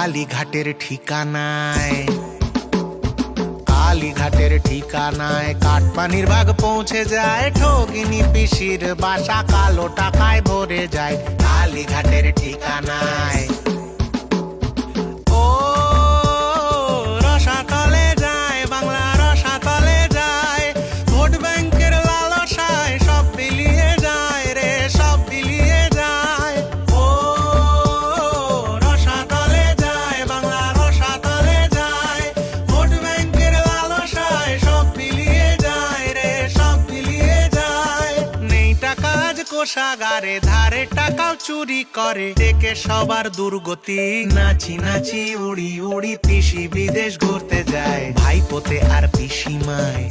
কালীঘাটের ঠিকানায়, কালীঘাটের ঠিকানায় কাটপানির ভাগ পৌঁছে যায়, ঠগিনী পিসির বাসা কালো টাকায় ভরে যায়। কালীঘাটের ঠিকানায় ও রসাতলে যায়, বাংলা রসাতলে যায়, ভোট ব্যাংকের লালসায় সব বিলিয়ে যায় রে, সব বিলিয়ে যায়। ও রসাতলে যায়, বাংলা রসাতলে যায়, ভোট ব্যাংকের লালসায় সব বিলিয়ে যায় রে, সব বিলিয়ে যায়। নেই টাকা আজ কোষাগারে, ধারে টাকাও চুরি করে, দেখে সবার দুর্গতি, নাচি নাচি উড়ি উড়ি পিসি বিদেশ ঘুরতে যায়। ভাইপোতে আর পিসিমায়,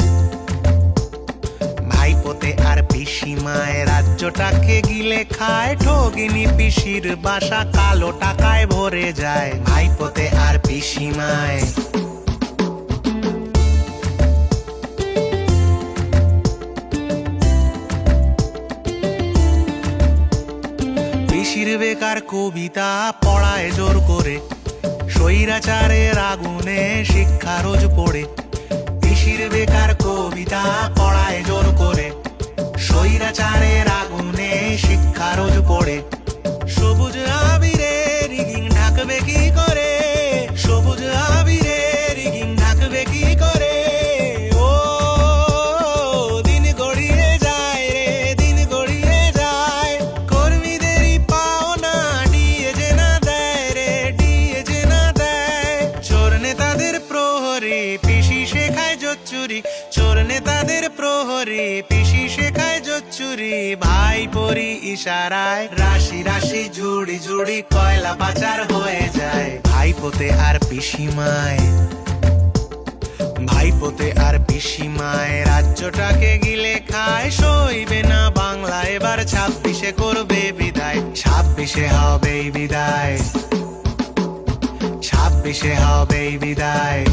ভাইপোতে আর পিসিমায় রাজ্যটাকে গিলে খায়, ঠগিনী পিসির বাসা কালো টাকায় ভরে যায়। ভাইপোতে আর পিসিমায় পিসির বেকার কবিতা পড়ায় জোর করে, স্বৈরাচারের আগুনে শিক্ষা রোজ পড়ে। পিসির বেকার কবিতা পড়ায় জোর করে, স্বৈরাচারের আগুনে শিক্ষা রোজ পড়ে। সবুজ আবিরে রিগিং ঢাকবে কি করে, সবুজ আবিরে রিগিং ঢাকবে কি করে। ও দিন গড়িয়ে যায় রে, দিন গড়িয়ে যায়, কর্মীদেরই পাওনা ডিএ যে না দেয় রে, ডিএ যে না দেয়। চোর নেতাদের প্রহরী পিসি শেখায় জোচ্চুরি, চোর নেতাদের প্রহরী পিসি শেখায় জোচ্চুরি। ভাই পরি ইশারায় রাশি রাশি ঝুড়ি ঝুড়ি কয়লা পাচার হয়ে যায়। ভাইপোতে আর পিসিমায়, ভাইপোতে আর পিসিমায় রাজ্যটাকে গিলে খায়, সইবে না বাংলা এবার 26-এ করবে বিদায়, 26-এ হবে বিদায়, 26-এ হবে বিদায়।